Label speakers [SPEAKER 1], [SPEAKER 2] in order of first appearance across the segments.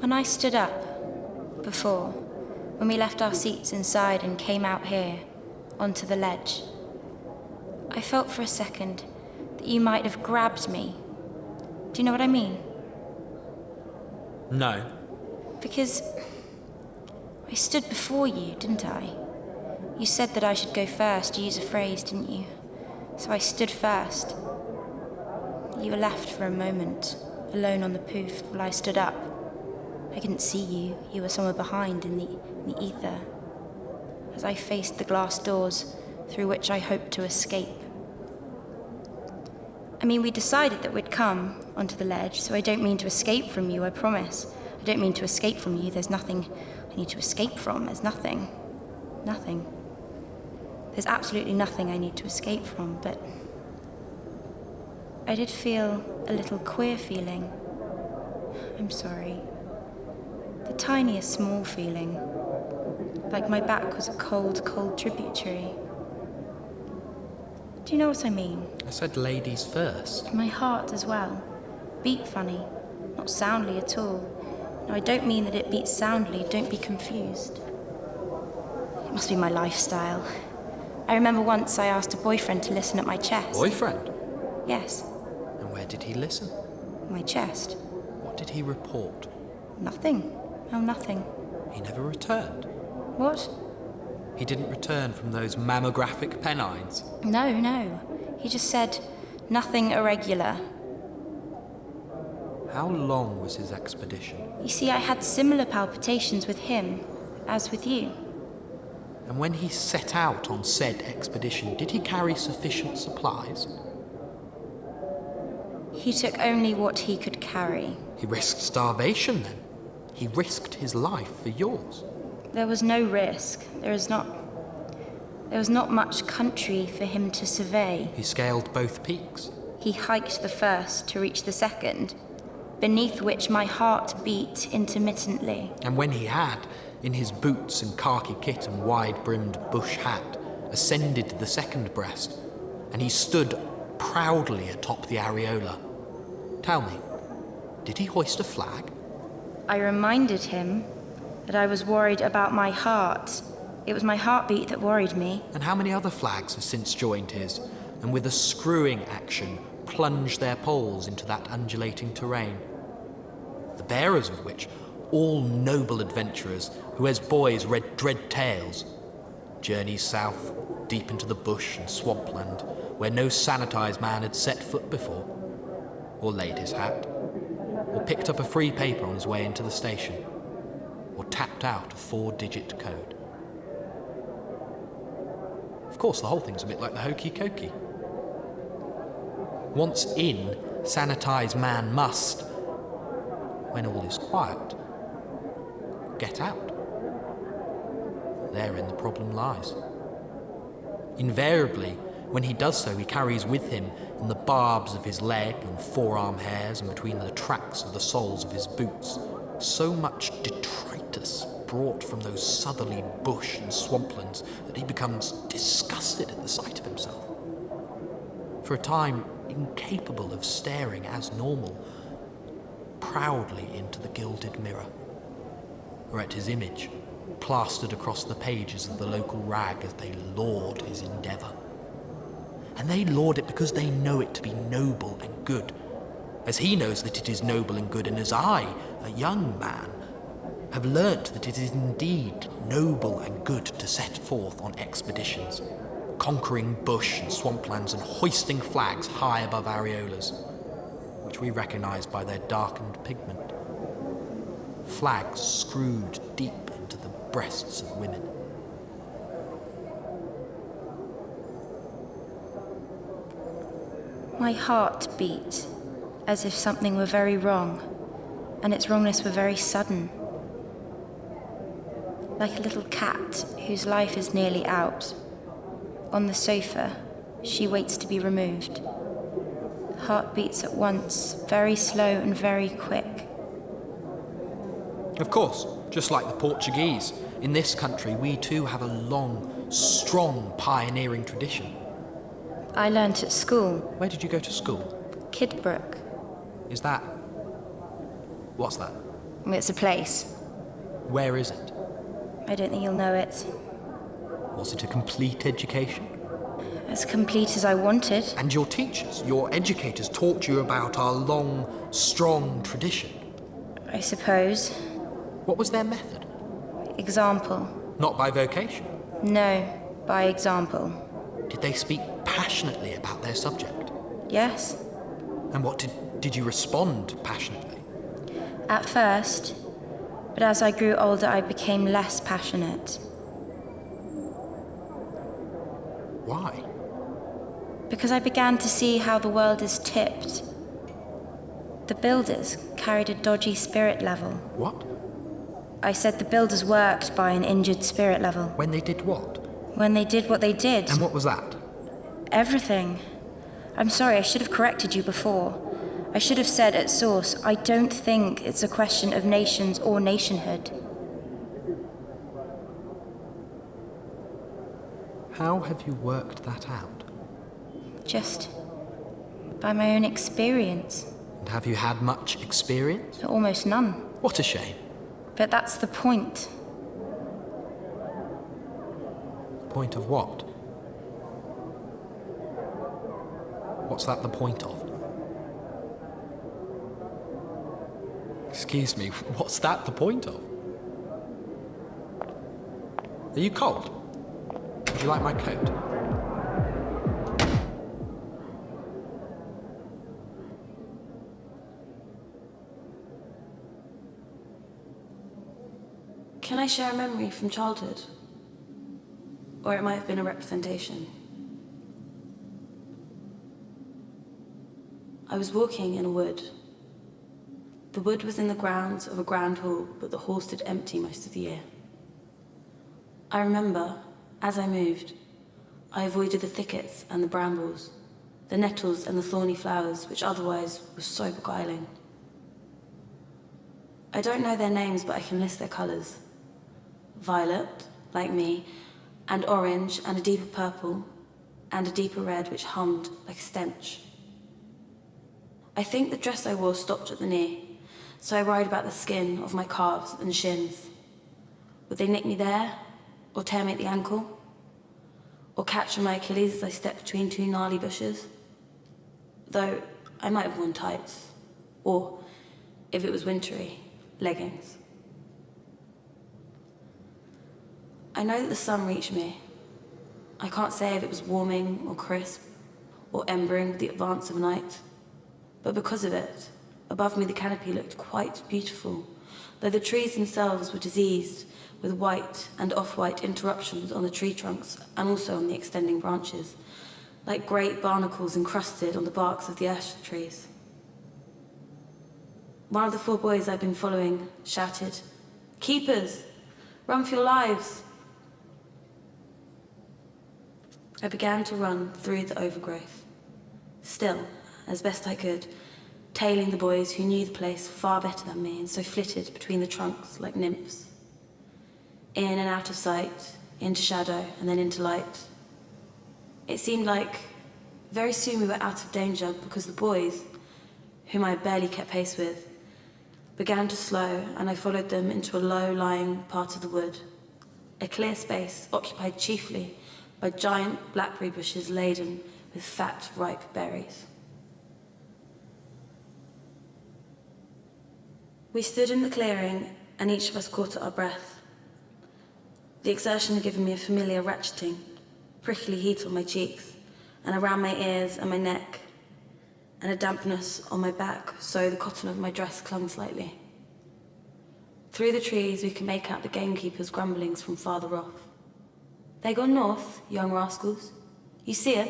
[SPEAKER 1] When I stood up, before, when we left our seats inside and came out here, onto the ledge, I felt for a second that you might have grabbed me. Do you know what I mean?
[SPEAKER 2] No.
[SPEAKER 1] Because I stood before you, didn't I? You said that I should go first, you used a phrase, didn't you? So I stood first. You were left for a moment, alone on the poof, while I stood up. I couldn't see you. You were somewhere behind in the ether. As I faced the glass doors through which I hoped to escape. I mean, we decided that we'd come onto the ledge, so I don't mean to escape from you, I promise. I don't mean to escape from you. There's nothing I need to escape from. There's nothing. Nothing. There's absolutely nothing I need to escape from, but I did feel a little queer feeling. I'm sorry. The tiniest small feeling. Like my back was a cold, cold tributary. Do you know what I mean?
[SPEAKER 2] I said ladies first.
[SPEAKER 1] My heart as well. Beat funny. Not soundly at all. No, I don't mean that it beats soundly. Don't be confused. It must be my lifestyle. I remember once I asked a boyfriend to listen at my chest.
[SPEAKER 2] Boyfriend?
[SPEAKER 1] Yes.
[SPEAKER 2] And where did he listen?
[SPEAKER 1] My chest.
[SPEAKER 2] What did he report?
[SPEAKER 1] Nothing. Oh, nothing.
[SPEAKER 2] He never returned.
[SPEAKER 1] What?
[SPEAKER 2] He didn't return from those mammographic penines.
[SPEAKER 1] No. He just said, nothing irregular.
[SPEAKER 2] How long was his expedition?
[SPEAKER 1] You see, I had similar palpitations with him as with you.
[SPEAKER 2] And when he set out on said expedition, did he carry sufficient supplies?
[SPEAKER 1] He took only what he could carry.
[SPEAKER 2] He risked starvation then. He risked his life for yours.
[SPEAKER 1] There was no risk. There was not much country for him to survey.
[SPEAKER 2] He scaled both peaks.
[SPEAKER 1] He hiked the first to reach the second, beneath which my heart beat intermittently.
[SPEAKER 2] And when he had, in his boots and khaki kit and wide-brimmed bush hat, ascended the second breast, and he stood proudly atop the areola. Tell me, did he hoist a flag?
[SPEAKER 1] I reminded him that I was worried about my heart. It was my heartbeat that worried me.
[SPEAKER 2] And how many other flags have since joined his, and with a screwing action plunged their poles into that undulating terrain? The bearers of which, all noble adventurers who as boys read dread tales, journeys south, deep into the bush and swampland, where no sanitized man had set foot before, or laid his hat, or picked up a free paper on his way into the station, or tapped out a 4-digit code. Of course, the whole thing's a bit like the hokey cokey. Once in, sanitized man must, when all is quiet, get out. Therein the problem lies. Invariably, when he does so, he carries with him, in the barbs of his leg and forearm hairs and between the tracks of the soles of his boots, so much detritus brought from those southerly bush and swamplands that he becomes disgusted at the sight of himself. For a time, incapable of staring as normal, proudly into the gilded mirror, or at his image, plastered across the pages of the local rag as they laud his endeavour. And they laud it because they know it to be noble and good, as he knows that it is noble and good, and as I, a young man, have learnt that it is indeed noble and good to set forth on expeditions, conquering bush and swamplands and hoisting flags high above areolas, which we recognise by their darkened pigment. Flags screwed deep into the breasts of women.
[SPEAKER 1] My heart beat as if something were very wrong, and its wrongness were very sudden. Like a little cat whose life is nearly out. On the sofa, she waits to be removed. Heart beats at once, very slow and very quick.
[SPEAKER 2] Of course, just like the Portuguese, in this country we too have a long, strong pioneering tradition.
[SPEAKER 1] I learnt at school.
[SPEAKER 2] Where did you go to school?
[SPEAKER 1] Kidbrooke.
[SPEAKER 2] Is that... what's that?
[SPEAKER 1] It's a place.
[SPEAKER 2] Where is it?
[SPEAKER 1] I don't think you'll know it.
[SPEAKER 2] Was it a complete education?
[SPEAKER 1] As complete as I wanted.
[SPEAKER 2] And your teachers, your educators taught you about our long, strong tradition?
[SPEAKER 1] I suppose.
[SPEAKER 2] What was their method?
[SPEAKER 1] Example.
[SPEAKER 2] Not by vocation?
[SPEAKER 1] No, by example.
[SPEAKER 2] Did they speak passionately about their subject?
[SPEAKER 1] Yes.
[SPEAKER 2] And what did you respond passionately?
[SPEAKER 1] At first. But as I grew older, I became less passionate.
[SPEAKER 2] Why?
[SPEAKER 1] Because I began to see how the world is tipped. The builders carried a dodgy spirit level.
[SPEAKER 2] What?
[SPEAKER 1] I said the builders worked by an injured spirit level.
[SPEAKER 2] When they did what?
[SPEAKER 1] When they did what they did.
[SPEAKER 2] And what was that?
[SPEAKER 1] Everything. I'm sorry, I should have corrected you before. I should have said at source, I don't think it's a question of nations or nationhood.
[SPEAKER 2] How have you worked that out?
[SPEAKER 1] Just by my own experience.
[SPEAKER 2] And have you had much experience?
[SPEAKER 1] Almost none.
[SPEAKER 2] What a shame.
[SPEAKER 1] But that's the point.
[SPEAKER 2] Point of what? What's that the point of? Excuse me, what's that the point of? Are you cold? Would you like my coat?
[SPEAKER 3] Can I share a memory from childhood? Or it might have been a representation. I was walking in a wood. The wood was in the grounds of a grand hall, but the hall stood empty most of the year. I remember, as I moved, I avoided the thickets and the brambles, the nettles and the thorny flowers, which otherwise were so beguiling. I don't know their names, but I can list their colours. Violet, like me, and orange, and a deeper purple, and a deeper red which hummed like a stench. I think the dress I wore stopped at the knee, so I worried about the skin of my calves and shins. Would they nick me there, or tear me at the ankle? Or catch on my Achilles as I stepped between two gnarly bushes? Though I might have worn tights, or, if it was wintry, leggings. I know that the sun reached me. I can't say if it was warming or crisp or embering with the advance of night, but because of it, above me the canopy looked quite beautiful, though the trees themselves were diseased with white and off-white interruptions on the tree trunks and also on the extending branches, like great barnacles encrusted on the barks of the ash trees. One of the 4 boys I'd been following shouted, "Keepers, run for your lives!" I began to run through the overgrowth, still, as best I could, tailing the boys who knew the place far better than me and so flitted between the trunks like nymphs. In and out of sight, into shadow and then into light. It seemed like very soon we were out of danger because the boys, whom I barely kept pace with, began to slow and I followed them into a low-lying part of the wood, a clear space occupied chiefly by giant blackberry bushes laden with fat, ripe berries. We stood in the clearing and each of us caught at our breath. The exertion had given me a familiar ratcheting, prickly heat on my cheeks and around my ears and my neck, and a dampness on my back, so the cotton of my dress clung slightly. Through the trees we could make out the gamekeeper's grumblings from farther off. "They gone north, young rascals. You see 'em?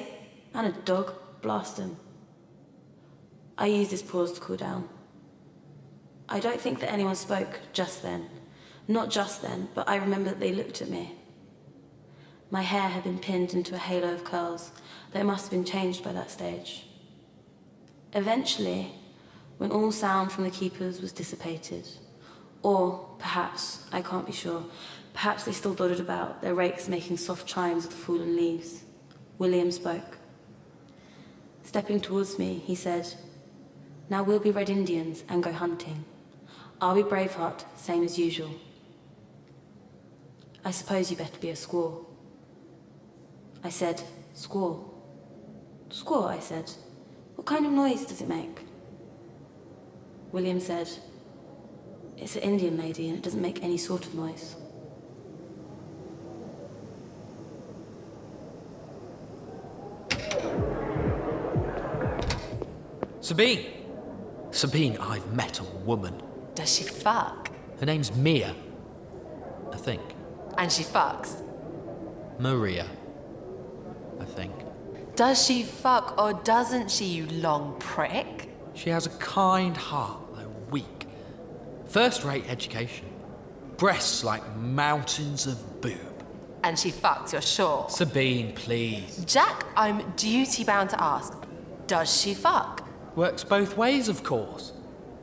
[SPEAKER 3] And a dog. Blast 'em." I used this pause to cool down. I don't think that anyone spoke just then. Not just then, but I remember that they looked at me. My hair had been pinned into a halo of curls, though it must have been changed by that stage. Eventually, when all sound from the keepers was dissipated, or perhaps, I can't be sure, perhaps they still dotted about, their rakes making soft chimes of the fallen leaves, William spoke. Stepping towards me, he said, "Now we'll be Red Indians and go hunting. I'll be Braveheart, same as usual. I suppose you better be a squaw. I said, squaw. Squaw, I said. What kind of noise does it make? William said, it's an Indian lady and it doesn't make any sort of noise.
[SPEAKER 2] Sabine! Sabine, I've met a woman.
[SPEAKER 4] Does she fuck?
[SPEAKER 2] Her name's Mia. I think.
[SPEAKER 4] And she fucks?
[SPEAKER 2] Maria. I think.
[SPEAKER 4] Does she fuck or doesn't she, you long prick?
[SPEAKER 2] She has a kind heart, though weak. First-rate education. Breasts like mountains of boob.
[SPEAKER 4] And she fucks, you're sure?
[SPEAKER 2] Sabine, please.
[SPEAKER 4] Jack, I'm duty-bound to ask. Does she fuck?
[SPEAKER 2] Works both ways, of course.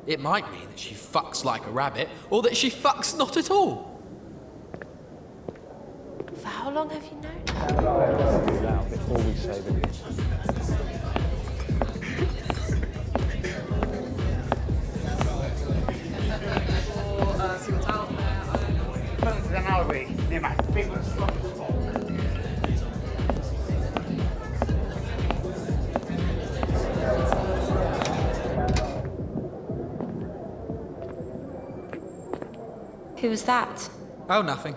[SPEAKER 2] It might mean that she fucks like a rabbit, or that she fucks not at all.
[SPEAKER 4] For how long have you known her?
[SPEAKER 5] Before we say the news.
[SPEAKER 1] Who was that?
[SPEAKER 2] Oh, nothing.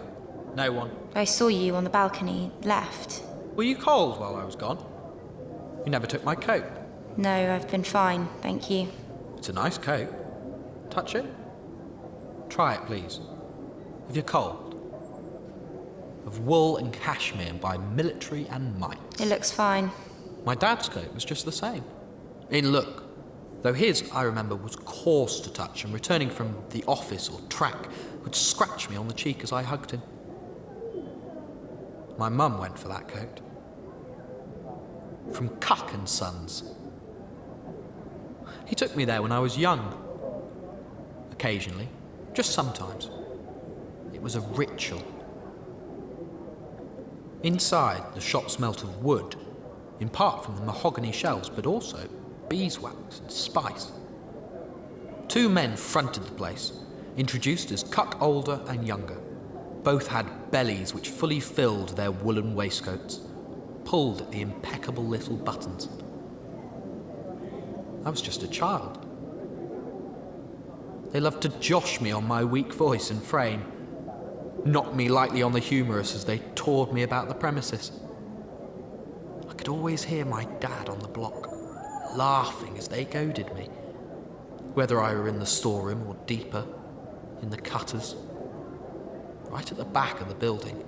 [SPEAKER 2] No one.
[SPEAKER 1] I saw you on the balcony, left.
[SPEAKER 2] Were you cold while I was gone? You never took my coat.
[SPEAKER 1] No, I've been fine, thank you.
[SPEAKER 2] It's a nice coat. Touch it. Try it, please. If you're cold. Of wool and cashmere by military and might.
[SPEAKER 1] It looks fine.
[SPEAKER 2] My dad's coat was just the same. In look. Though his, I remember, was coarse to touch, and returning from the office or track would scratch me on the cheek as I hugged him. My mum went for that coat. From Cuck and Sons. He took me there when I was young. Occasionally. Just sometimes. It was a ritual. Inside, the shop smelt of wood, in part from the mahogany shelves, but also beeswax and spice. Two men fronted the place, introduced as Cuck older and younger. Both had bellies which fully filled their woolen waistcoats, pulled at the impeccable little buttons. I was just a child. They loved to josh me on my weak voice and frame, knock me lightly on the humerus as they toured me about the premises. I could always hear my dad on the block, laughing as they goaded me, whether I were in the storeroom or deeper, in the cutters, right at the back of the building.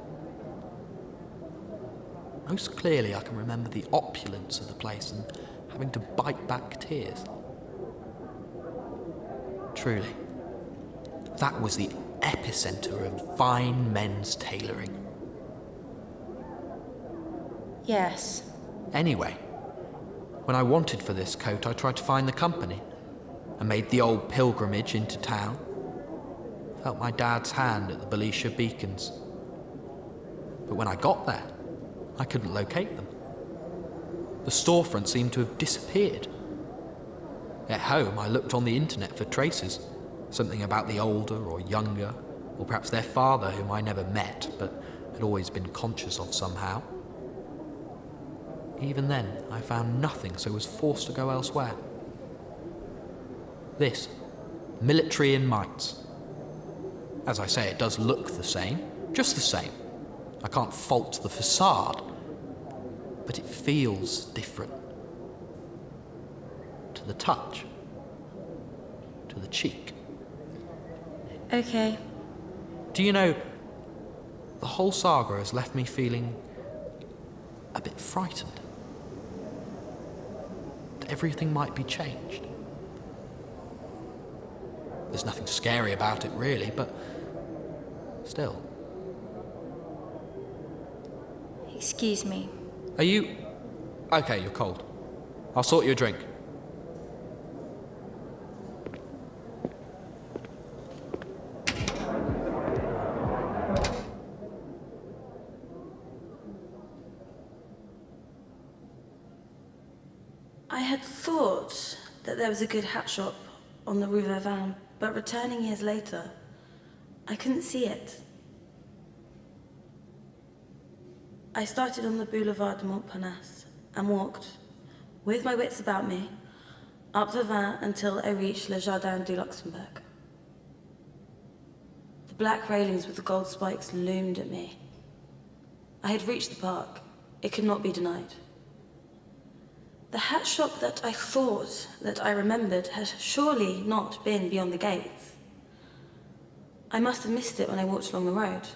[SPEAKER 2] Most clearly I can remember the opulence of the place and having to bite back tears. Truly, that was the epicentre of fine men's tailoring.
[SPEAKER 1] Yes.
[SPEAKER 2] Anyway, when I wanted for this coat, I tried to find the company and made the old pilgrimage into town. Felt my dad's hand at the Alicia beacons. But when I got there, I couldn't locate them. The storefront seemed to have disappeared. At home, I looked on the internet for traces, something about the older or younger, or perhaps their father, whom I never met, but had always been conscious of somehow. Even then, I found nothing, so was forced to go elsewhere. This, military in mites. As I say, it does look the same, just the same. I can't fault the facade, but it feels different. To the touch, to the cheek.
[SPEAKER 1] Okay.
[SPEAKER 2] Do you know, the whole saga has left me feeling a bit frightened. That everything might be changed. There's nothing scary about it, really, but still.
[SPEAKER 1] Excuse me.
[SPEAKER 2] Are you... Okay, you're cold. I'll sort you a drink.
[SPEAKER 3] I had thought that there was a good hat shop on the Rue Vervin. but returning years later, I couldn't see it. I started on the boulevard de Montparnasse and walked, with my wits about me, up the Vin until I reached Le Jardin du Luxembourg. The black railings with the gold spikes loomed at me. I had reached the park. It could not be denied. The hat shop that I thought that I remembered had surely not been beyond the gates. I must have missed it when I walked along the road.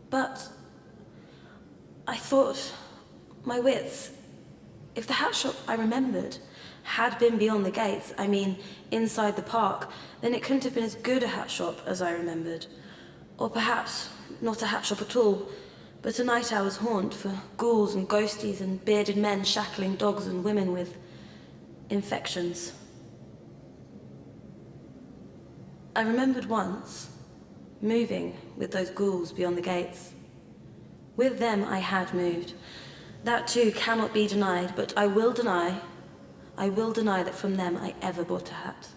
[SPEAKER 3] But I thought, my wits, if the hat shop I remembered had been beyond the gates, I mean inside the park, then it couldn't have been as good a hat shop as I remembered. Or perhaps not a hat shop at all, but a night owl's haunt for ghouls and ghosties and bearded men shackling dogs and women with infections. I remembered once moving with those ghouls beyond the gates. With them I had moved. That too cannot be denied, but I will deny that from them I ever bought a hat.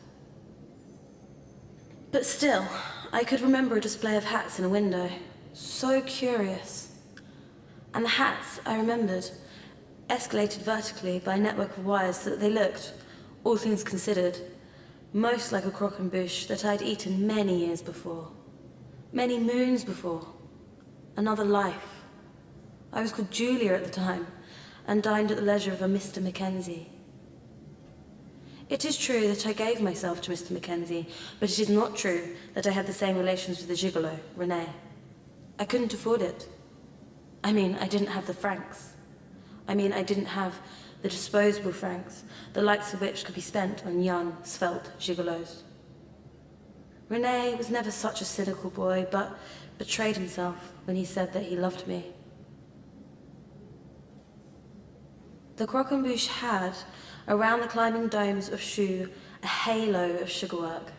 [SPEAKER 3] But still, I could remember a display of hats in a window. So curious. And the hats, I remembered, escalated vertically by a network of wires so that they looked, all things considered, most like a croquembouche that I'd eaten many years before. Many moons before. Another life. I was called Julia at the time, and dined at the leisure of a Mr. Mackenzie. It is true that I gave myself to Mr. Mackenzie, but it is not true that I had the same relations with the gigolo, Renee. I couldn't afford it. I mean, I didn't have the francs. I mean, I didn't have the disposable francs, the likes of which could be spent on young, svelte gigolos. Renee was never such a cynical boy, but betrayed himself when he said that he loved me. The croquembouche had, around the climbing domes of Choux, a halo of sugarwork.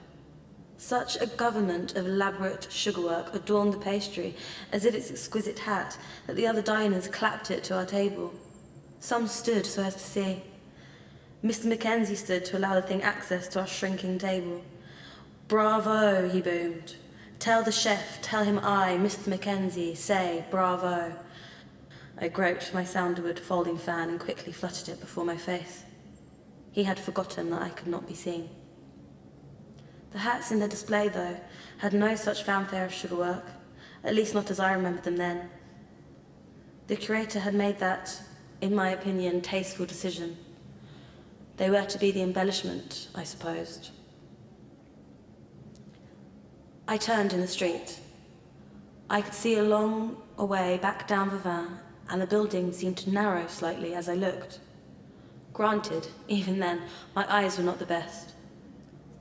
[SPEAKER 3] Such a government of elaborate sugarwork adorned the pastry, as if its exquisite hat, that the other diners clapped it to our table. Some stood so as to see. Mr. Mackenzie stood to allow the thing access to our shrinking table. "Bravo," he boomed. "Tell the chef, tell him I, Mr. Mackenzie, say bravo." I groped for my sandalwood folding fan and quickly fluttered it before my face. He had forgotten that I could not be seen. The hats in the display, though, had no such fanfare of sugarwork, at least not as I remembered them then. The curator had made that, in my opinion, tasteful decision. They were to be the embellishment, I supposed. I turned in the street. I could see a long way back down the Vin, and the building seemed to narrow slightly as I looked. Granted, even then, my eyes were not the best.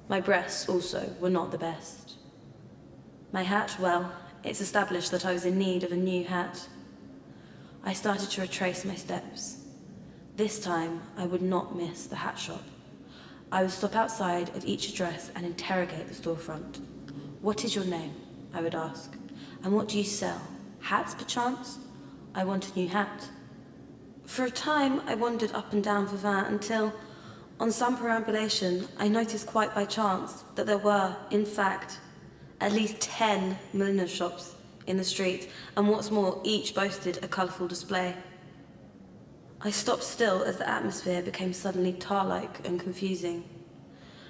[SPEAKER 3] My breasts, also, were not the best. My hat, well, it's established that I was in need of a new hat. I started to retrace my steps. This time, I would not miss the hat shop. I would stop outside at each address and interrogate the storefront. "What is your name?" I would ask. "And what do you sell? Hats, perchance? I want a new hat." For a time, I wandered up and down the Vin until, on some perambulation, I noticed quite by chance that there were, in fact, at least 10 milliner's shops in the street, and what's more, each boasted a colourful display. I stopped still as the atmosphere became suddenly tar-like and confusing.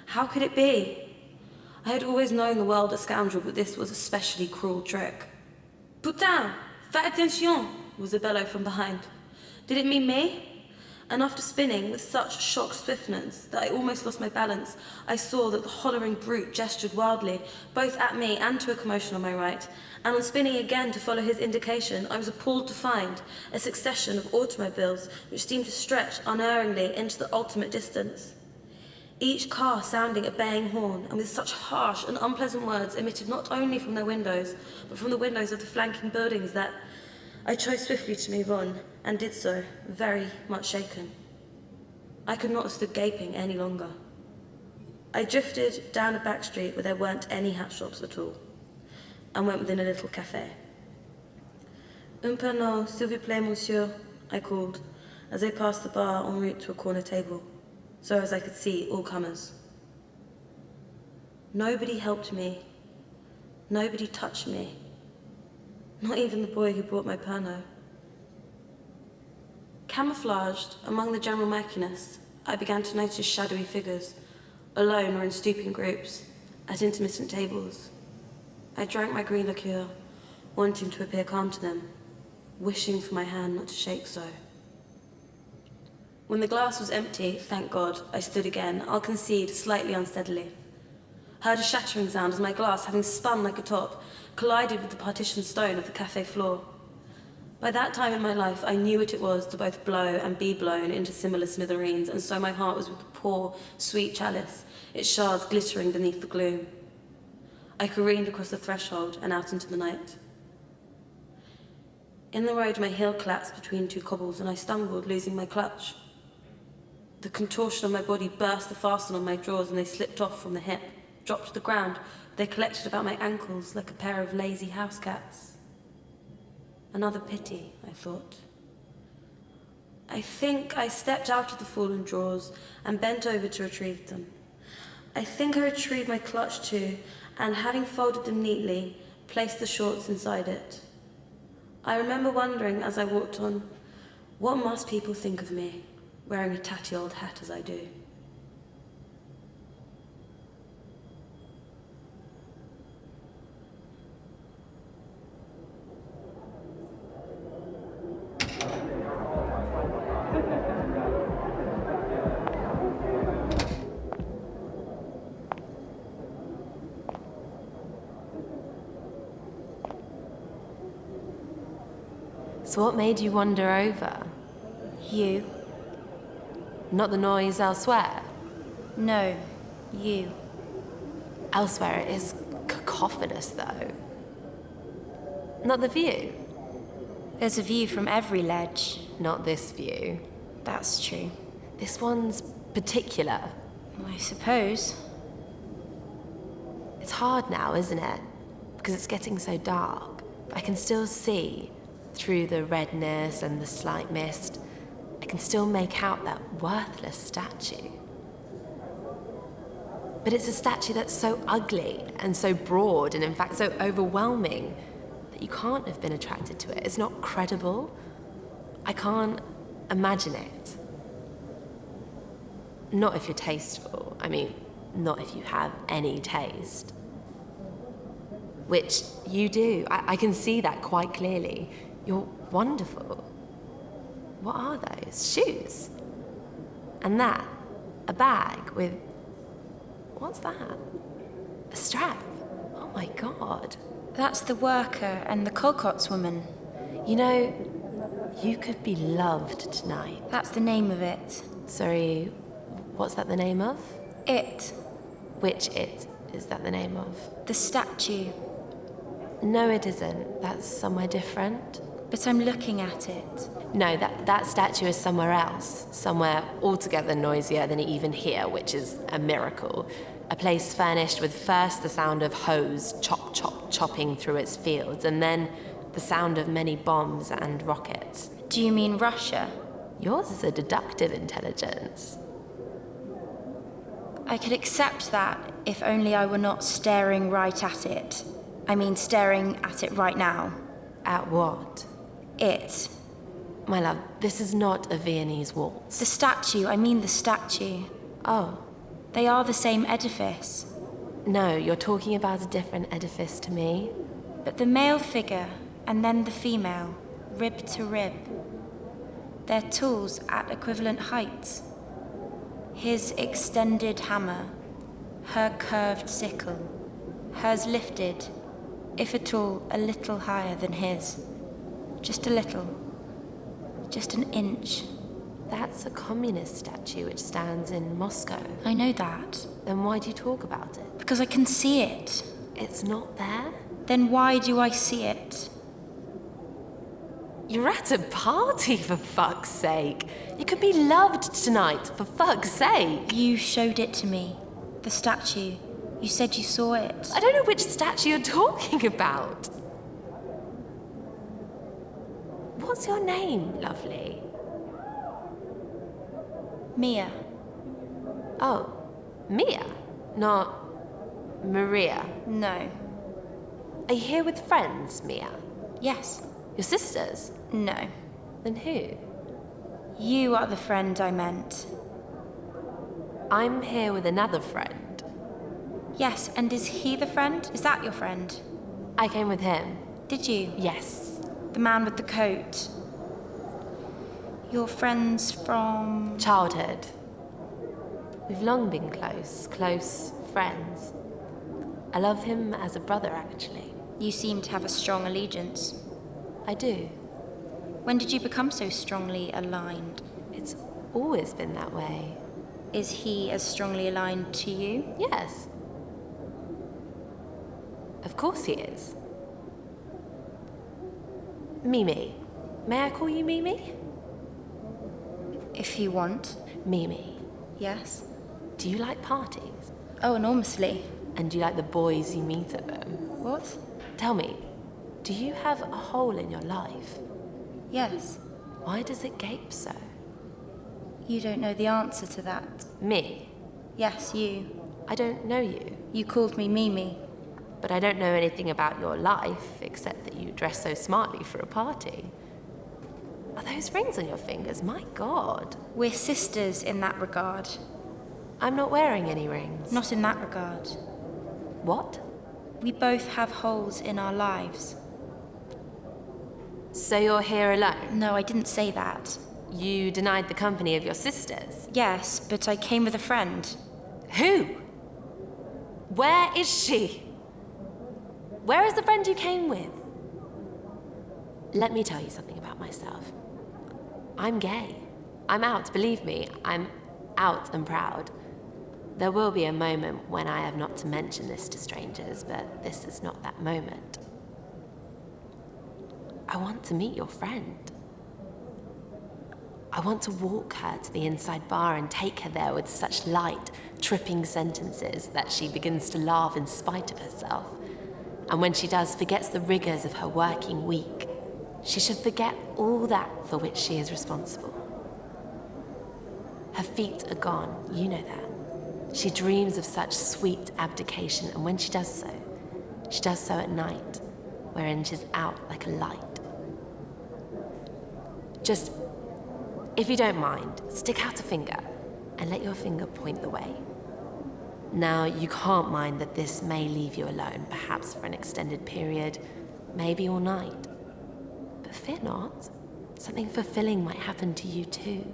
[SPEAKER 3] How could it be? I had always known the world a scoundrel, but this was a specially cruel trick. "Putain! Fais attention!" was a bellow from behind. Did it mean me? And after spinning with such shocked swiftness that I almost lost my balance, I saw that the hollering brute gestured wildly, both at me and to a commotion on my right, and on spinning again to follow his indication, I was appalled to find a succession of automobiles which seemed to stretch unerringly into the ultimate distance. Each car sounding a baying horn, and with such harsh and unpleasant words emitted not only from their windows, but from the windows of the flanking buildings that I chose swiftly to move on, and did so, very much shaken. I could not have stood gaping any longer. I drifted down a back street where there weren't any hat shops at all, and went within a little cafe. "Un pernod, s'il vous plaît, monsieur," I called, as I passed the bar en route to a corner table, so as I could see all comers. Nobody helped me. Nobody touched me. Not even the boy who brought my Pernod. Camouflaged among the general murkiness, I began to notice shadowy figures, alone or in stooping groups, at intermittent tables. I drank my green liqueur, wanting to appear calm to them, wishing for my hand not to shake so. When the glass was empty, thank God, I stood again, I'll concede, slightly unsteadily. Heard a shattering sound as my glass, having spun like a top, collided with the partition stone of the cafe floor. By that time in my life, I knew what it was to both blow and be blown into similar smithereens, and so my heart was with the poor, sweet chalice, its shards glittering beneath the gloom. I careened across the threshold and out into the night. In the road, my heel collapsed between two cobbles, and I stumbled, losing my clutch. The contortion of my body burst the fasten on my drawers, and they slipped off from the hip, dropped to the ground. They collected about my ankles like a pair of lazy house cats. Another pity, I thought. I think I stepped out of the fallen drawers and bent over to retrieve them. I think I retrieved my clutch too, and having folded them neatly, placed the shorts inside it. I remember wondering as I walked on, what must people think of me, wearing a tatty old hat as I do?
[SPEAKER 4] So what made you wander over?
[SPEAKER 1] You.
[SPEAKER 4] Not the noise elsewhere?
[SPEAKER 1] No, you.
[SPEAKER 4] Elsewhere it is cacophonous, though. Not the view?
[SPEAKER 1] There's a view from every ledge.
[SPEAKER 4] Not this view.
[SPEAKER 1] That's true.
[SPEAKER 4] This one's particular.
[SPEAKER 1] I suppose.
[SPEAKER 4] It's hard now, isn't it? Because it's getting so dark. But I can still see, through the redness and the slight mist, I can still make out that worthless statue. But it's a statue that's so ugly and so broad and in fact so overwhelming that you can't have been attracted to it. It's not credible. I can't imagine it. Not if you're tasteful. I mean, not if you have any taste. Which you do. I can see that quite clearly. You're wonderful. What are those? Shoes? And that? A bag with... What's that? A strap? Oh my God.
[SPEAKER 1] That's the worker and the Colcott's woman.
[SPEAKER 4] You know, you could be loved tonight.
[SPEAKER 1] That's the name of it.
[SPEAKER 4] Sorry, what's that the name of?
[SPEAKER 1] It.
[SPEAKER 4] Which it is that the name of?
[SPEAKER 1] The statue.
[SPEAKER 4] No, it isn't. That's somewhere different.
[SPEAKER 1] But I'm looking at it.
[SPEAKER 4] No, that statue is somewhere else. Somewhere altogether noisier than even here, which is a miracle. A place furnished with first the sound of hoes chopping through its fields, and then the sound of many bombs and rockets.
[SPEAKER 1] Do you mean Russia?
[SPEAKER 4] Yours is a deductive intelligence.
[SPEAKER 1] I could accept that if only I were not staring right at it. I mean, staring at it right now.
[SPEAKER 4] At what?
[SPEAKER 1] It.
[SPEAKER 4] My love, this is not a Viennese waltz.
[SPEAKER 1] The statue, I mean the statue.
[SPEAKER 4] Oh.
[SPEAKER 1] They are the same edifice.
[SPEAKER 4] No, you're talking about a different edifice to me.
[SPEAKER 1] But the male figure, and then the female, rib to rib. Their tools at equivalent heights. His extended hammer, her curved sickle, hers lifted, if at all, a little higher than his. Just a little. Just an inch.
[SPEAKER 4] That's a communist statue which stands in Moscow.
[SPEAKER 1] I know that.
[SPEAKER 4] Then why do you talk about it?
[SPEAKER 1] Because I can see it.
[SPEAKER 4] It's not there?
[SPEAKER 1] Then why do I see it?
[SPEAKER 4] You're at a party, for fuck's sake. You could be loved tonight, for fuck's sake.
[SPEAKER 1] You showed it to me. The statue. You said you saw it.
[SPEAKER 4] I don't know which statue you're talking about. What's your name, lovely?
[SPEAKER 1] Mia.
[SPEAKER 4] Oh, Mia, not Maria.
[SPEAKER 1] No.
[SPEAKER 4] Are you here with friends, Mia?
[SPEAKER 1] Yes.
[SPEAKER 4] Your sisters?
[SPEAKER 1] No.
[SPEAKER 4] Then who?
[SPEAKER 1] You are the friend I meant.
[SPEAKER 4] I'm here with another friend.
[SPEAKER 1] Yes, and is he the friend? Is that your friend?
[SPEAKER 4] I came with him.
[SPEAKER 1] Did you?
[SPEAKER 4] Yes.
[SPEAKER 1] The man with the coat. Your friends from...
[SPEAKER 4] Childhood. We've long been close friends. I love him as a brother, actually.
[SPEAKER 1] You seem to have a strong allegiance.
[SPEAKER 4] I do.
[SPEAKER 1] When did you become so strongly aligned?
[SPEAKER 4] It's always been that way.
[SPEAKER 1] Is he as strongly aligned to you?
[SPEAKER 4] Yes. Of course he is. Mimi. May I call you Mimi?
[SPEAKER 1] If you want.
[SPEAKER 4] Mimi,
[SPEAKER 1] Yes.
[SPEAKER 4] do you like parties?
[SPEAKER 1] Oh, enormously.
[SPEAKER 4] And do you like the boys you meet at them?
[SPEAKER 1] What?
[SPEAKER 4] Tell me, do you have a hole in your life?
[SPEAKER 1] Yes.
[SPEAKER 4] Why does it gape so?
[SPEAKER 1] You don't know the answer to that.
[SPEAKER 4] Me?
[SPEAKER 1] Yes, you.
[SPEAKER 4] I don't know you,
[SPEAKER 1] You called me Mimi.
[SPEAKER 4] but I don't know anything about your life except that you dress so smartly for a party. Are those rings on your fingers? My God.
[SPEAKER 1] We're sisters in that regard.
[SPEAKER 4] I'm not wearing any rings.
[SPEAKER 1] Not in that regard.
[SPEAKER 4] What?
[SPEAKER 1] We both have holes in our lives.
[SPEAKER 4] So you're here alone?
[SPEAKER 1] No, I didn't say that.
[SPEAKER 4] You denied the company of your sisters?
[SPEAKER 1] Yes, but I came with a friend.
[SPEAKER 4] Who? Where is she? Where is the friend you came with? Let me tell you something about myself. I'm gay. I'm out, believe me. I'm out and proud. There will be a moment when I have not to mention this to strangers, but this is not that moment. I want to meet your friend. I want to walk her to the inside bar and take her there with such light, tripping sentences that she begins to laugh in spite of herself. And when she does, forgets the rigors of her working week. She should forget all that for which she is responsible. Her feet are gone, you know that. She dreams of such sweet abdication, and when she does so at night, wherein she's out like a light. Just, if you don't mind, stick out a finger and let your finger point the way. Now, you can't mind that this may leave you alone, perhaps for an extended period, maybe all night. But fear not, something fulfilling might happen to you too.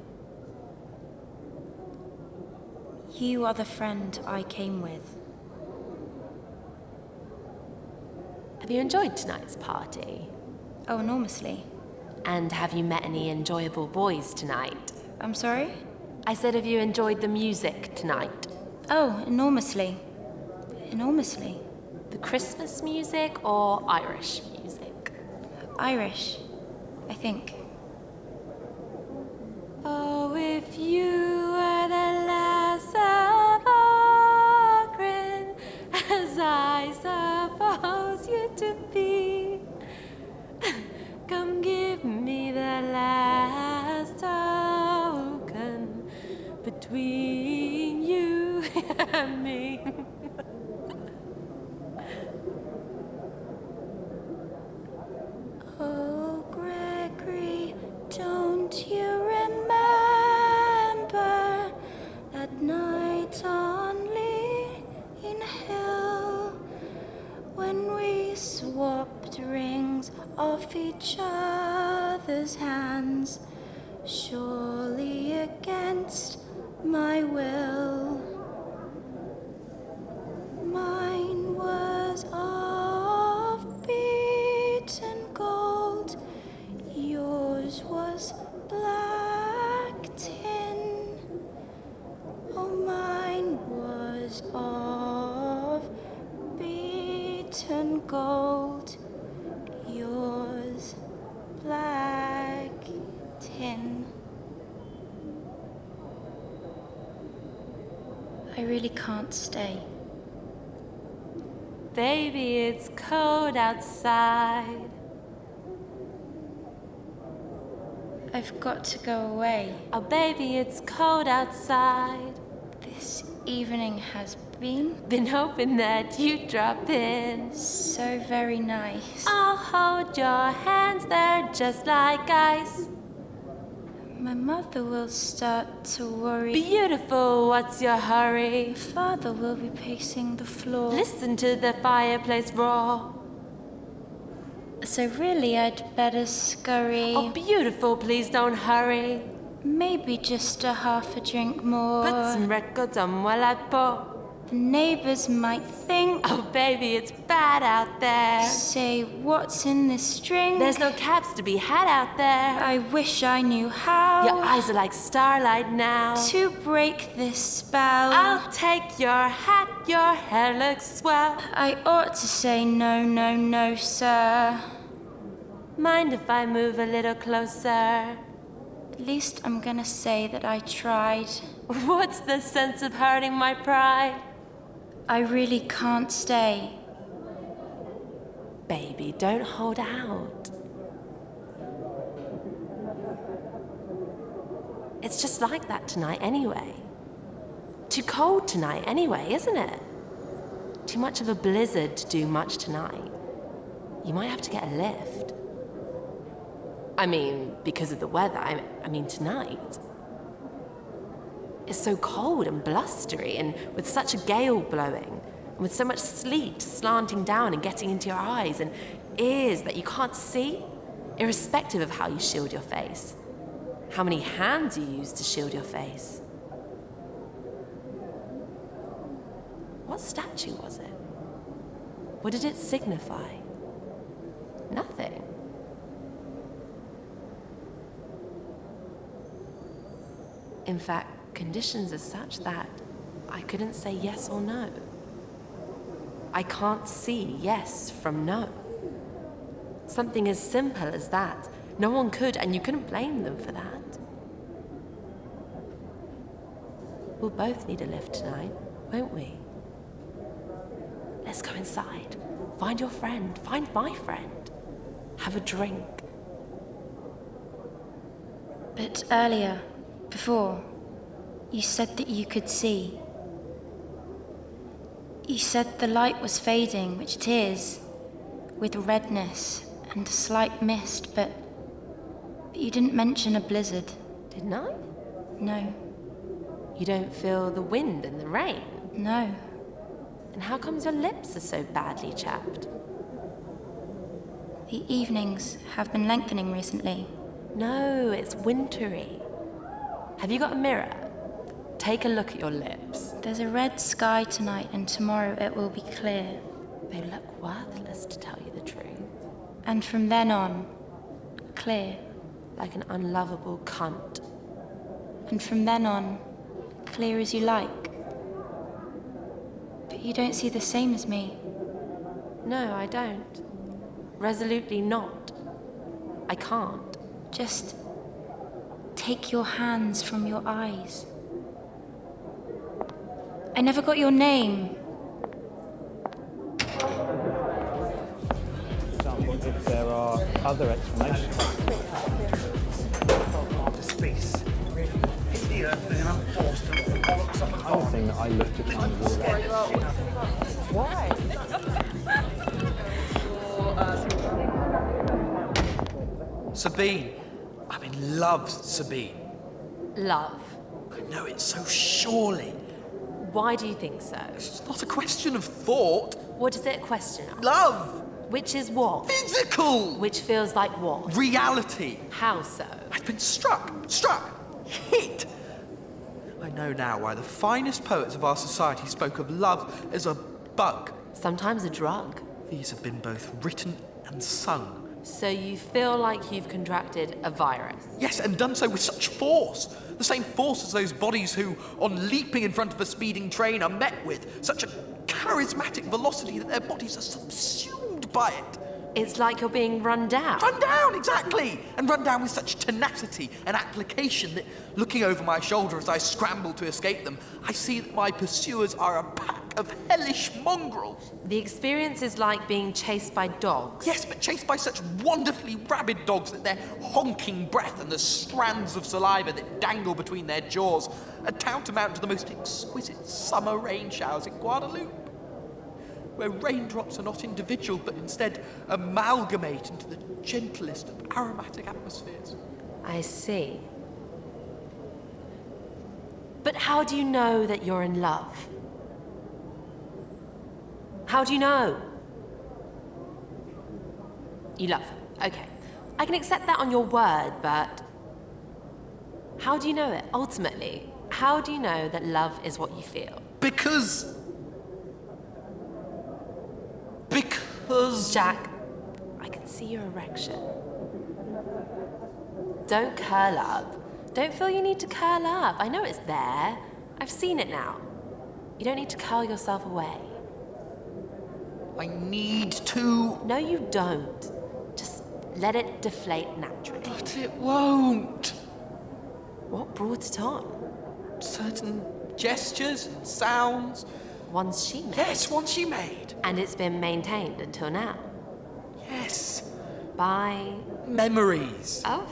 [SPEAKER 1] You are the friend I came with.
[SPEAKER 4] Have you enjoyed tonight's party?
[SPEAKER 1] Oh, enormously.
[SPEAKER 4] And have you met any enjoyable boys tonight?
[SPEAKER 1] I'm sorry?
[SPEAKER 4] I said, have you enjoyed the music tonight?
[SPEAKER 1] Oh, enormously. Enormously.
[SPEAKER 4] The Christmas music or Irish music?
[SPEAKER 1] Irish, I think.
[SPEAKER 4] Oh, if you were the lass of Aughrim, as I suppose you to be, come give me the last token between you and me.
[SPEAKER 1] Oh, Gregory, don't you remember that night on Lean Hill when we swapped rings off each other's hands, surely against my will? Mine was of beaten gold, yours was black tin. Oh, mine was of beaten gold, yours black tin. I really can't stay.
[SPEAKER 4] Baby, it's cold outside.
[SPEAKER 1] I've got to go away.
[SPEAKER 4] Oh, baby, it's cold outside.
[SPEAKER 1] This evening has Sabine.
[SPEAKER 4] Been hoping that you'd drop in.
[SPEAKER 1] So very nice.
[SPEAKER 4] I'll hold your hands, they're just like ice.
[SPEAKER 1] My mother will start to worry.
[SPEAKER 4] Beautiful, what's your hurry?
[SPEAKER 1] Father will be pacing the floor.
[SPEAKER 4] Listen to the fireplace roar.
[SPEAKER 1] So really I'd better scurry.
[SPEAKER 4] Oh, beautiful, please don't hurry.
[SPEAKER 1] Maybe just a half a drink more.
[SPEAKER 4] Put some records on while I pour.
[SPEAKER 1] The neighbors might think.
[SPEAKER 4] Oh, baby, it's bad out there.
[SPEAKER 1] Say, what's in this drink?
[SPEAKER 4] There's no cabs to be had out there.
[SPEAKER 1] I wish I knew how.
[SPEAKER 4] Your eyes are like starlight now.
[SPEAKER 1] To break this spell.
[SPEAKER 4] I'll take your hat, your hair looks swell.
[SPEAKER 1] I ought to say no, no, no, sir.
[SPEAKER 4] Mind if I move a little closer?
[SPEAKER 1] At least I'm gonna say that I tried.
[SPEAKER 4] What's the sense of hurting my pride?
[SPEAKER 1] I really can't stay.
[SPEAKER 4] Baby, don't hold out. It's just like that tonight anyway. Too cold tonight anyway, isn't it? Too much of a blizzard to do much tonight. You might have to get a lift. I mean, because of the weather, I mean tonight. It's so cold and blustery, and with such a gale blowing, and with so much sleet slanting down and getting into your eyes and ears that you can't see, irrespective of how you shield your face, how many hands you use to shield your face. What statue was it? What did it signify? Nothing. In fact, conditions are such that I couldn't say yes or no. I can't see yes from no. Something as simple as that. No one could, and you couldn't blame them for that. We'll both need a lift tonight, won't we? Let's go inside. Find your friend. Find my friend. Have a drink.
[SPEAKER 1] But earlier, before, you said that you could see. You said the light was fading, which it is, with redness and a slight mist, but you didn't mention a blizzard.
[SPEAKER 4] Didn't I?
[SPEAKER 1] No.
[SPEAKER 4] You don't feel the wind and the rain?
[SPEAKER 1] No.
[SPEAKER 4] And how comes your lips are so badly chapped?
[SPEAKER 1] The evenings have been lengthening recently.
[SPEAKER 4] No, it's wintry. Have you got a mirror? Take a look at your lips.
[SPEAKER 1] There's a red sky tonight, and tomorrow it will be clear.
[SPEAKER 4] They look worthless, to tell you the truth.
[SPEAKER 1] And from then on, clear.
[SPEAKER 4] Like an unlovable cunt.
[SPEAKER 1] And from then on, clear as you like. But you don't see the same as me.
[SPEAKER 4] No, I don't. Resolutely not. I can't.
[SPEAKER 1] Just take your hands from your eyes. I never got your name.
[SPEAKER 5] If there are other explanations.
[SPEAKER 6] The space. It's the earth being unforced and bollocks up the
[SPEAKER 5] Other thing that I looked at kind of
[SPEAKER 2] Sabine. I'm in love, Sabine.
[SPEAKER 4] Love.
[SPEAKER 2] I know it so surely.
[SPEAKER 4] Why do you think so?
[SPEAKER 2] It's not a question of thought.
[SPEAKER 4] What is it a question of?
[SPEAKER 2] Love.
[SPEAKER 4] Which is what?
[SPEAKER 2] Physical.
[SPEAKER 4] Which feels like what?
[SPEAKER 2] Reality.
[SPEAKER 4] How so?
[SPEAKER 2] I've been struck, hit. I know now why the finest poets of our society spoke of love as a bug.
[SPEAKER 4] Sometimes a drug.
[SPEAKER 2] These have been both written and sung.
[SPEAKER 4] So you feel like you've contracted a virus?
[SPEAKER 2] Yes, and done so with such force. The same force as those bodies who, on leaping in front of a speeding train, are met with such a charismatic velocity that their bodies are subsumed by it.
[SPEAKER 4] It's like you're being run down.
[SPEAKER 2] Run down, exactly! And run down with such tenacity and application that, looking over my shoulder as I scramble to escape them, I see that my pursuers are a pack of hellish mongrels.
[SPEAKER 4] The experience is like being chased by dogs.
[SPEAKER 2] Yes, but chased by such wonderfully rabid dogs that their honking breath and the strands of saliva that dangle between their jaws are tantamount to the most exquisite summer rain showers in Guadeloupe, where raindrops are not individual, but instead amalgamate into the gentlest of aromatic atmospheres.
[SPEAKER 4] I see. But how do you know that you're in love? How do you know? You love him. Okay. I can accept that on your word, but how do you know it? Ultimately, how do you know that love is what you feel?
[SPEAKER 2] Because...
[SPEAKER 4] Jack, I can see your erection. Don't curl up. Don't feel you need to curl up. I know it's there. I've seen it now. You don't need to curl yourself away.
[SPEAKER 2] I need to...
[SPEAKER 4] No, you don't. Just let it deflate naturally.
[SPEAKER 2] But it won't.
[SPEAKER 4] What brought it on?
[SPEAKER 2] Certain gestures, sounds...
[SPEAKER 4] Ones she made.
[SPEAKER 2] Yes, one she made.
[SPEAKER 4] And it's been maintained until now.
[SPEAKER 2] Yes.
[SPEAKER 4] By...
[SPEAKER 2] Memories.
[SPEAKER 4] Of?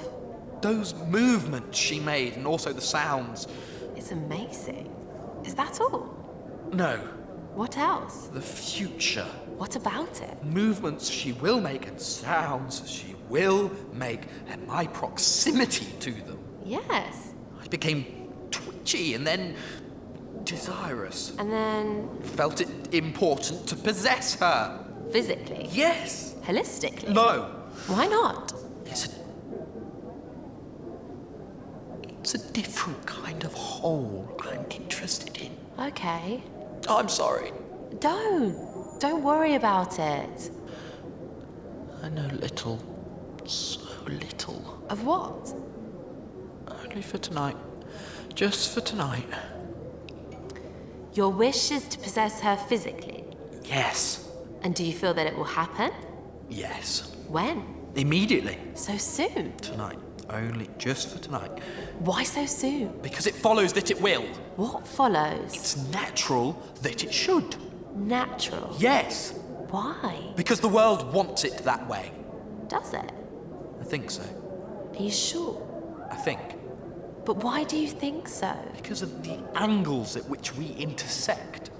[SPEAKER 2] Those movements she made, and also the sounds.
[SPEAKER 4] It's amazing. Is that all?
[SPEAKER 2] No,
[SPEAKER 4] What else?
[SPEAKER 2] the future.
[SPEAKER 4] What about it?
[SPEAKER 2] Movements she will make and sounds she will make, and my proximity to them.
[SPEAKER 4] Yes.
[SPEAKER 2] I became twitchy and then desirous.
[SPEAKER 4] And then
[SPEAKER 2] Felt it important to possess her.
[SPEAKER 4] physically?
[SPEAKER 2] Yes.
[SPEAKER 4] Holistically?
[SPEAKER 2] No.
[SPEAKER 4] Why not?
[SPEAKER 2] It's a different kind of whole I'm interested in.
[SPEAKER 4] Okay.
[SPEAKER 2] I'm sorry.
[SPEAKER 4] Don't worry about it.
[SPEAKER 2] I know little, so little.
[SPEAKER 4] Of what?
[SPEAKER 2] Only for tonight. Just for tonight.
[SPEAKER 4] Your wish is to possess her physically.
[SPEAKER 2] Yes.
[SPEAKER 4] And do you feel that it will happen?
[SPEAKER 2] Yes.
[SPEAKER 4] When?
[SPEAKER 2] Immediately.
[SPEAKER 4] So soon?
[SPEAKER 2] Tonight. Only just for tonight.
[SPEAKER 4] Why so soon?
[SPEAKER 2] Because it follows that it will.
[SPEAKER 4] What follows?
[SPEAKER 2] It's natural that it should.
[SPEAKER 4] Natural.
[SPEAKER 2] Yes.
[SPEAKER 4] Why?
[SPEAKER 2] Because the world wants it that way.
[SPEAKER 4] Does it?
[SPEAKER 2] I think so.
[SPEAKER 4] Are you sure?
[SPEAKER 2] I think.
[SPEAKER 4] But why do you think so?
[SPEAKER 2] Because of the angles at which we intersect.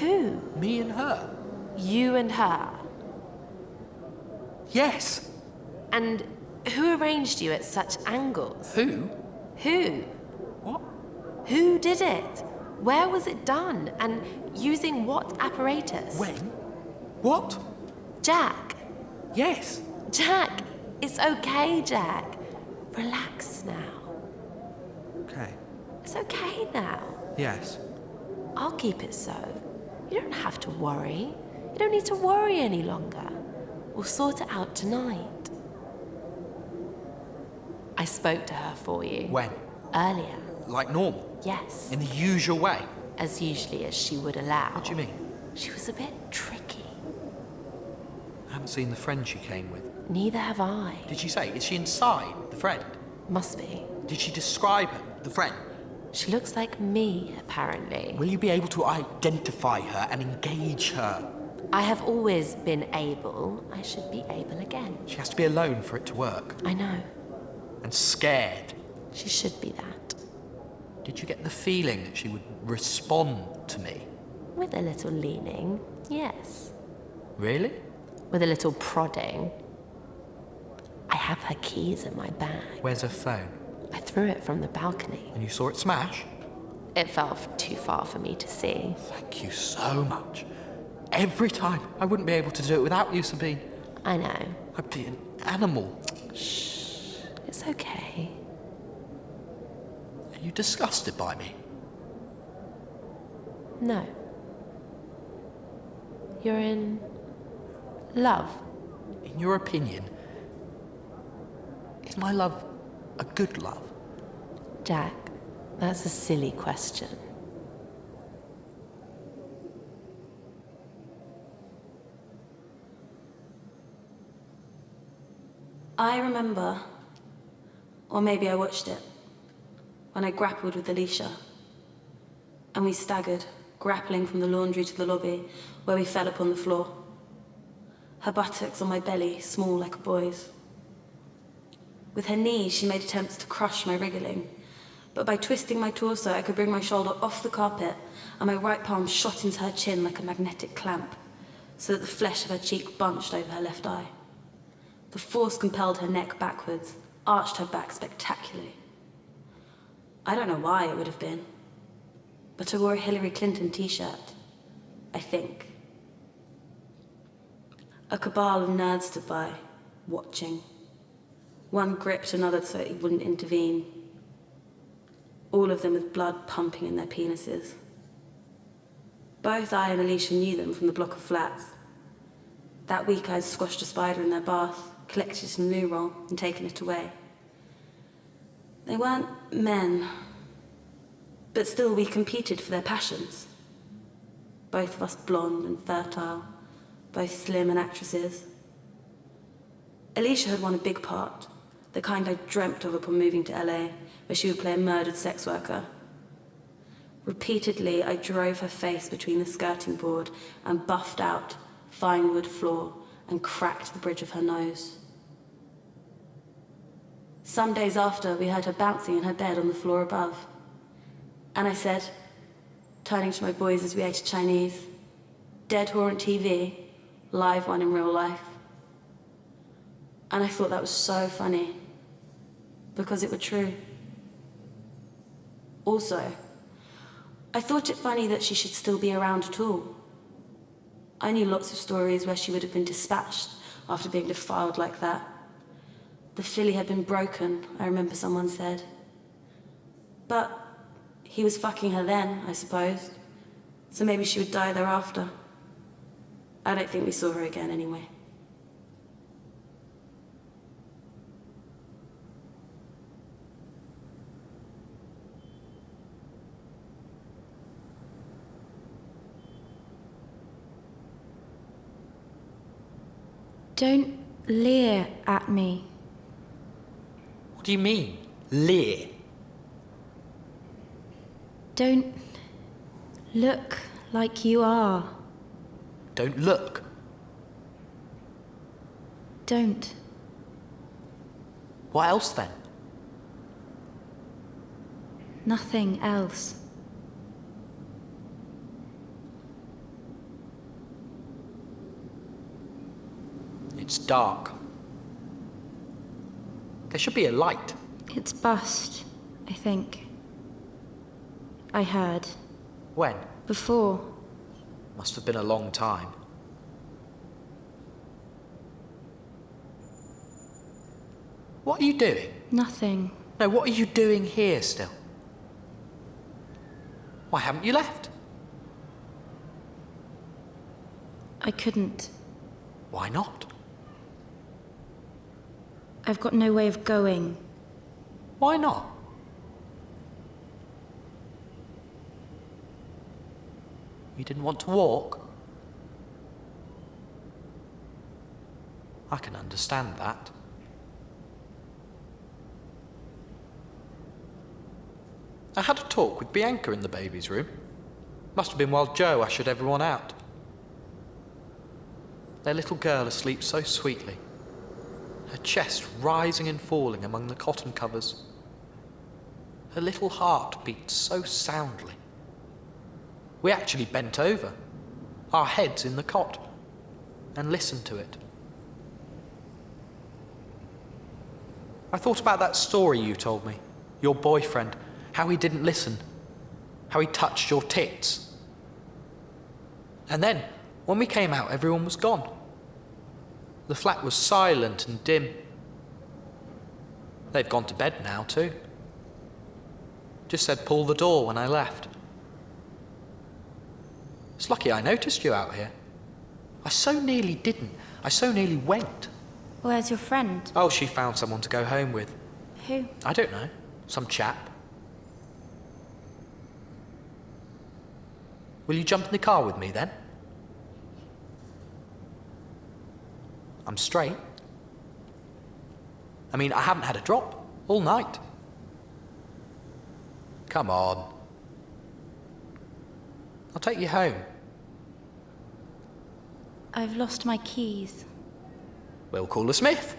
[SPEAKER 4] Who?
[SPEAKER 2] Me and her.
[SPEAKER 4] You and her.
[SPEAKER 2] Yes.
[SPEAKER 4] And who arranged you at such angles?
[SPEAKER 2] Who?
[SPEAKER 4] Who?
[SPEAKER 2] What?
[SPEAKER 4] Who did it? Where was it done? And using what apparatus?
[SPEAKER 2] When? What?
[SPEAKER 4] Jack.
[SPEAKER 2] Yes.
[SPEAKER 4] Jack. It's okay, Jack. Relax now.
[SPEAKER 2] Okay.
[SPEAKER 4] It's okay now.
[SPEAKER 2] Yes.
[SPEAKER 4] I'll keep it so. You don't have to worry. You don't need to worry any longer. We'll sort it out tonight. I spoke to her for you.
[SPEAKER 2] When?
[SPEAKER 4] Earlier.
[SPEAKER 2] Like normal?
[SPEAKER 4] Yes.
[SPEAKER 2] In the usual way?
[SPEAKER 4] As usually as she would allow.
[SPEAKER 2] What do you mean?
[SPEAKER 4] She was a bit tricky.
[SPEAKER 2] I haven't seen the friend she came with.
[SPEAKER 4] Neither have I.
[SPEAKER 2] Did she say? Is she inside, the friend?
[SPEAKER 4] Must be.
[SPEAKER 2] Did she describe her, the friend?
[SPEAKER 4] She looks like me, apparently.
[SPEAKER 2] Will you be able to identify her and engage her?
[SPEAKER 4] I have always been able. I should be able again.
[SPEAKER 2] She has to be alone for it to work.
[SPEAKER 4] I know.
[SPEAKER 2] And scared.
[SPEAKER 4] She should be that.
[SPEAKER 2] Did you get the feeling that she would respond to me?
[SPEAKER 4] With a little leaning, yes.
[SPEAKER 2] Really?
[SPEAKER 4] With a little prodding. I have her keys in my bag.
[SPEAKER 2] Where's her phone?
[SPEAKER 4] I threw it from the balcony.
[SPEAKER 2] And you saw it smash?
[SPEAKER 4] It fell too far for me to see.
[SPEAKER 2] Thank you so much. Every time. I wouldn't be able to do it without you, Sabine.
[SPEAKER 4] I know.
[SPEAKER 2] I'd be an animal.
[SPEAKER 4] It's okay.
[SPEAKER 2] Are you disgusted by me?
[SPEAKER 4] No. You're in love.
[SPEAKER 2] In your opinion, is my love a good love?
[SPEAKER 4] Jack, that's a silly question.
[SPEAKER 3] I remember, or maybe I watched it, when I grappled with Alicia. And we staggered, grappling from the laundry to the lobby, where we fell upon the floor. Her buttocks on my belly, small like a boy's. With her knees, she made attempts to crush my wriggling, but by twisting my torso, I could bring my shoulder off the carpet, and my right palm shot into her chin like a magnetic clamp, so that the flesh of her cheek bunched over her left eye. The force compelled her neck backwards, arched her back spectacularly. I don't know why it would have been, but I wore a Hillary Clinton t-shirt, I think. A cabal of nerds stood by, watching. One gripped another so he wouldn't intervene. All of them with blood pumping in their penises. Both I and Alicia knew them from the block of flats. That week I'd squashed a spider in their bath, collected it in a loo roll, and taken it away. They weren't men, but still we competed for their passions. Both of us blonde and fertile, both slim and actresses. Alicia had won a big part, the kind I dreamt of upon moving to LA, where she would play a murdered sex worker. Repeatedly, I drove her face between the skirting board and buffed out fine wood floor and cracked the bridge of her nose. Some days after, we heard her bouncing in her bed on the floor above. And I said, turning to my boys as we ate a Chinese, dead whore on TV, live one in real life. And I thought that was so funny, because it were true. Also, I thought it funny that she should still be around at all. I knew lots of stories where she would have been dispatched after being defiled like that. The filly had been broken, I remember someone said. But he was fucking her then, I suppose. So maybe she would die thereafter. I don't think we saw her again anyway.
[SPEAKER 1] Don't leer at me.
[SPEAKER 2] What do you mean, leer?
[SPEAKER 1] Don't look like you are.
[SPEAKER 2] Don't look.
[SPEAKER 1] Don't.
[SPEAKER 2] What else then?
[SPEAKER 1] Nothing else.
[SPEAKER 2] It's dark. There should be a light.
[SPEAKER 1] It's bust, I think. I heard.
[SPEAKER 2] When?
[SPEAKER 1] Before.
[SPEAKER 2] Must have been a long time. What are you doing?
[SPEAKER 1] Nothing.
[SPEAKER 2] No, what are you doing here still? Why haven't you left?
[SPEAKER 1] I couldn't.
[SPEAKER 2] Why not?
[SPEAKER 1] I've got no way of going.
[SPEAKER 2] Why not? You didn't want to walk? I can understand that. I had a talk with Bianca in the baby's room. Must have been while Joe ushered everyone out. Their little girl asleep so sweetly. Her chest rising and falling among the cotton covers. Her little heart beat so soundly. We actually bent over, our heads in the cot, and listened to it. I thought about that story you told me, your boyfriend, how he didn't listen, how he touched your tits. And then, when we came out, everyone was gone. The flat was silent and dim. They've gone to bed now, too. Just said pull the door when I left. It's lucky I noticed you out here. I so nearly didn't. I so nearly went.
[SPEAKER 1] Where's your friend?
[SPEAKER 2] Oh, she found someone to go home with.
[SPEAKER 1] Who?
[SPEAKER 2] I don't know. Some chap. Will you jump in the car with me, then? I'm straight. I mean, I haven't had a drop all night. Come on. I'll take you home.
[SPEAKER 1] I've lost my keys.
[SPEAKER 2] We'll call a smith.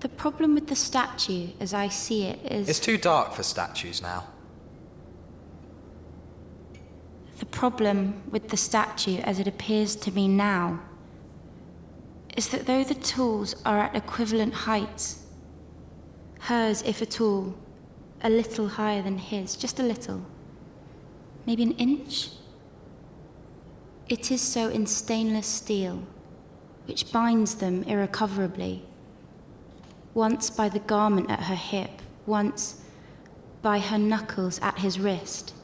[SPEAKER 1] The problem with the statue, as I see it, is...
[SPEAKER 2] It's too dark for statues now.
[SPEAKER 1] The problem with the statue, as it appears to me now, is that though the tools are at equivalent heights, hers, if at all, a little higher than his, just a little, maybe an inch, it is so in stainless steel, which binds them irrecoverably, once by the garment at her hip, once by her knuckles at his wrist.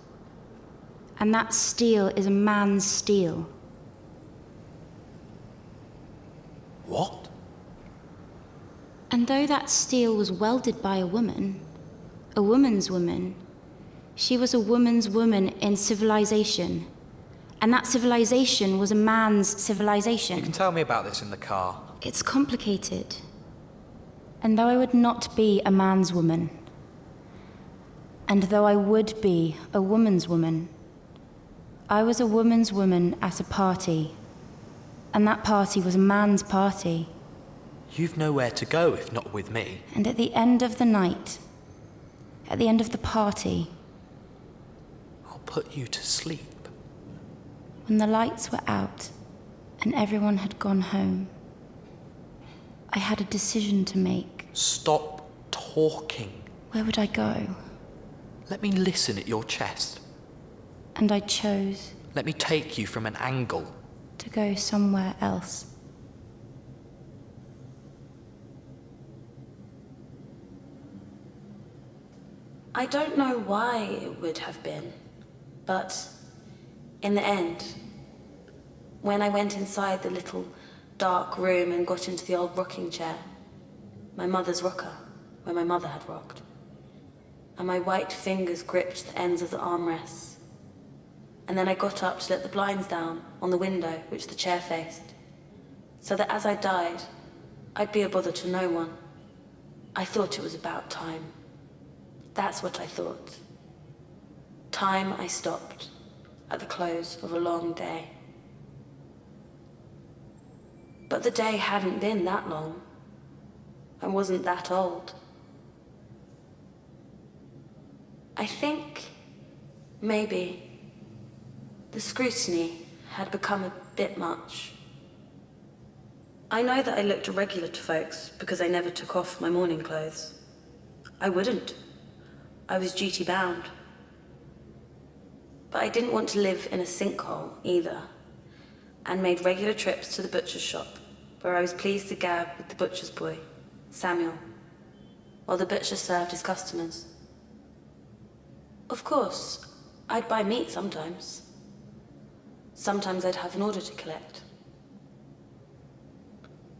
[SPEAKER 1] And that steel is a man's steel.
[SPEAKER 2] What?
[SPEAKER 1] And though that steel was welded by a woman's woman, she was a woman's woman in civilization. And that civilization was a man's civilization.
[SPEAKER 2] You can tell me about this in the car.
[SPEAKER 1] It's complicated. And though I would not be a man's woman, and though I would be a woman's woman, I was a woman's woman at a party, and that party was a man's party.
[SPEAKER 2] You've nowhere to go if not with me.
[SPEAKER 1] And at the end of the night, at the end of the party,
[SPEAKER 2] I'll put you to sleep.
[SPEAKER 1] when the lights were out and everyone had gone home, I had a decision to make.
[SPEAKER 2] Stop talking.
[SPEAKER 1] Where would I go?
[SPEAKER 2] Let me listen at your chest.
[SPEAKER 1] And I chose
[SPEAKER 2] Let me take you from an angle.
[SPEAKER 1] to go somewhere else.
[SPEAKER 3] I don't know why it would have been, but in the end, when I went inside the little dark room and got into the old rocking chair, my mother's rocker, where my mother had rocked, and my white fingers gripped the ends of the armrests, and then I got up to let the blinds down on the window which the chair faced, so that as I died, I'd be a bother to no one. I thought it was about time. That's what I thought. Time I stopped at the close of a long day. But the day hadn't been that long. I wasn't that old. I think maybe the scrutiny had become a bit much. I know that I looked irregular to folks because I never took off my morning clothes. I wouldn't. I was duty bound. But I didn't want to live in a sinkhole either, and made regular trips to the butcher's shop, where I was pleased to gab with the butcher's boy, Samuel, while the butcher served his customers. Of course, I'd buy meat sometimes. Sometimes I'd have an order to collect.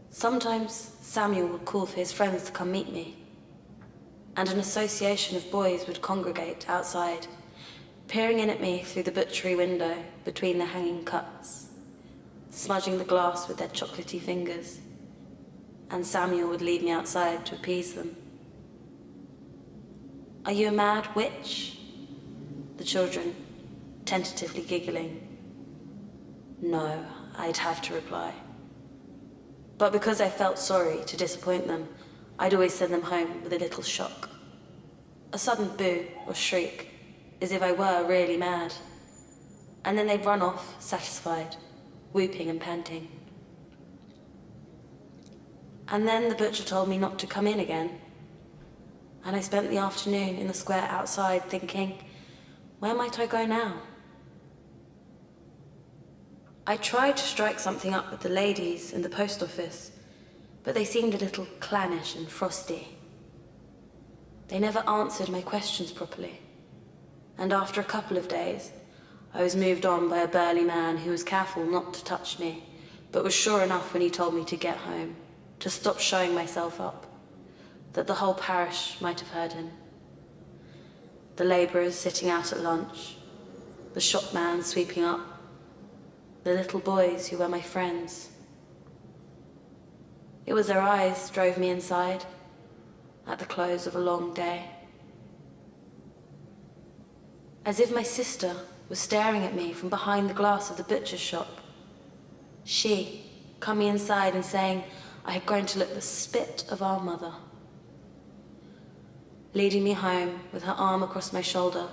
[SPEAKER 3] Sometimes Samuel would call for his friends to come meet me, and an association of boys would congregate outside, peering in at me through the butchery window between the hanging cuts, smudging the glass with their chocolatey fingers, and Samuel would lead me outside to appease them. "Are you a mad witch?" The children, tentatively giggling. No, I'd have to reply. But because I felt sorry to disappoint them, I'd always send them home with a little shock. A sudden boo or shriek, as if I were really mad. And then they'd run off, satisfied, whooping and panting. And then the butcher told me not to come in again. And I spent the afternoon in the square outside thinking, where might I go now? I tried to strike something up with the ladies in the post office, but they seemed a little clannish and frosty. They never answered my questions properly, and after a couple of days, I was moved on by a burly man who was careful not to touch me, but was sure enough when he told me to get home, to stop showing myself up, that the whole parish might have heard him. The labourers sitting out at lunch, the shopman sweeping up, the little boys who were my friends. It was their eyes drove me inside, at the close of a long day. As if my sister was staring at me from behind the glass of the butcher's shop. She, coming inside and saying I had grown to look the spit of our mother. Leading me home with her arm across my shoulder,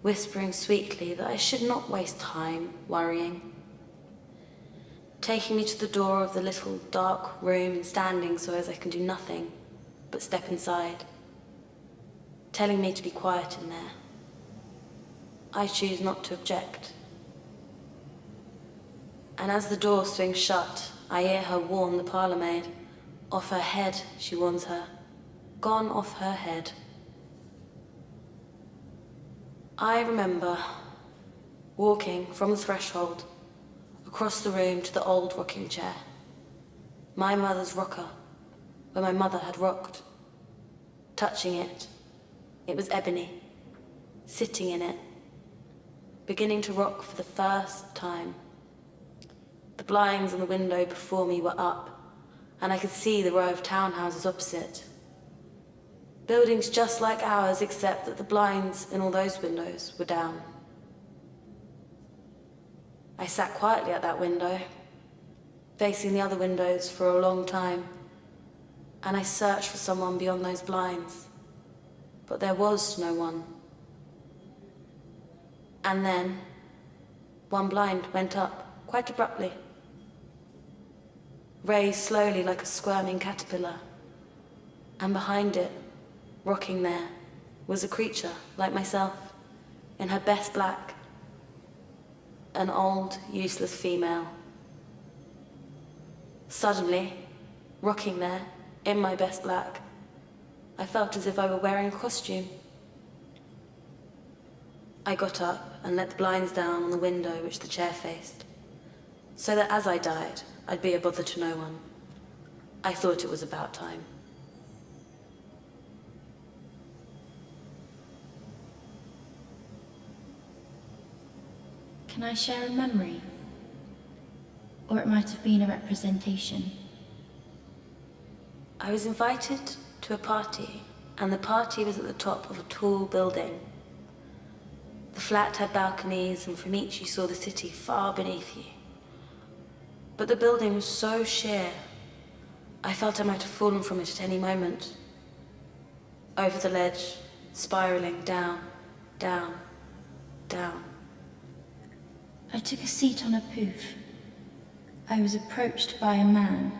[SPEAKER 3] whispering sweetly that I should not waste time worrying. Taking me to the door of the little dark room and standing so as I can do nothing but step inside. Telling me to be quiet in there. I choose not to object. And as the door swings shut, I hear her warn the parlour maid. Off her head, she warns her. Gone off her head. I remember walking from the threshold across the room to the old rocking chair. My mother's rocker, where my mother had rocked. Touching it. It was ebony. Sitting in it. Beginning to rock for the first time. The blinds on the window before me were up, and I could see the row of townhouses opposite. Buildings just like ours, except that the blinds in all those windows were down. I sat quietly at that window, facing the other windows for a long time, and I searched for someone beyond those blinds, but there was no one. And then, one blind went up, quite abruptly. Raised slowly like a squirming caterpillar. And behind it, rocking there, was a creature like myself, in her best black. An old, useless female. Suddenly, rocking there, in my best black, I felt as if I were wearing a costume. I got up and let the blinds down on the window which the chair faced, so that as I died, I'd be a bother to no one. I thought it was about time.
[SPEAKER 1] Can I share a memory? Or it might have been a representation.
[SPEAKER 3] I was invited to a party, and the party was at the top of a tall building. The flat had balconies, and from each you saw the city far beneath you. But the building was so sheer, I felt I might have fallen from it at any moment. Over the ledge, spiraling down, down, down.
[SPEAKER 1] I took a seat on a poof. I was approached by a man.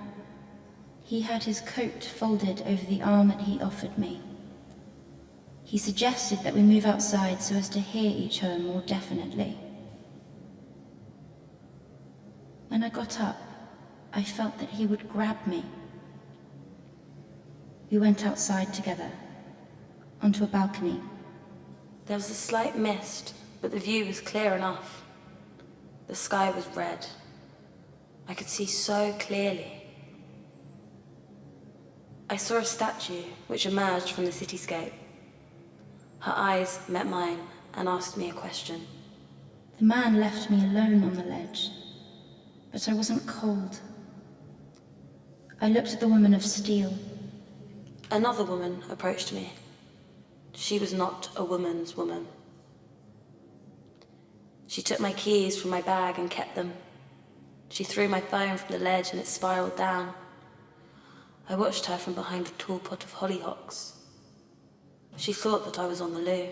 [SPEAKER 1] He had his coat folded over the arm that he offered me. He suggested that we move outside so as to hear each other more definitely. When I got up, I felt that he would grab me. We went outside together, onto a balcony.
[SPEAKER 3] There was a slight mist, but the view was clear enough. The sky was red. I could see so clearly. I saw a statue which emerged from the cityscape. Her eyes met mine and asked me a question.
[SPEAKER 1] The man left me alone on the ledge, but I wasn't cold. I looked at the woman of steel.
[SPEAKER 3] Another woman approached me. She was not a woman's woman. She took my keys from my bag and kept them. She threw my phone from the ledge and it spiraled down. I watched her from behind a tall pot of hollyhocks. She thought that I was on the loo.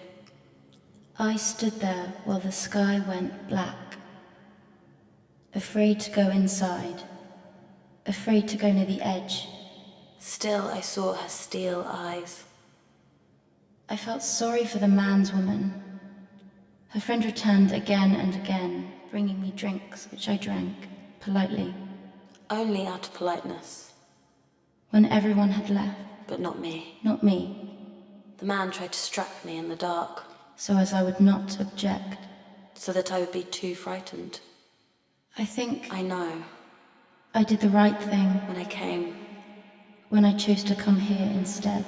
[SPEAKER 1] I stood there while the sky went black. Afraid to go inside. Afraid to go near the edge.
[SPEAKER 3] Still, I saw her steel eyes.
[SPEAKER 1] I felt sorry for the man's woman. Her friend returned again and again, bringing me drinks, which I drank, politely.
[SPEAKER 3] Only out of politeness.
[SPEAKER 1] When everyone had left.
[SPEAKER 3] But not me.
[SPEAKER 1] Not me.
[SPEAKER 3] The man tried to strap me in the dark.
[SPEAKER 1] So as I would not object.
[SPEAKER 3] So that I would be too frightened.
[SPEAKER 1] I think
[SPEAKER 3] I know.
[SPEAKER 1] I did the right thing
[SPEAKER 3] When I came.
[SPEAKER 1] when I chose to come here instead.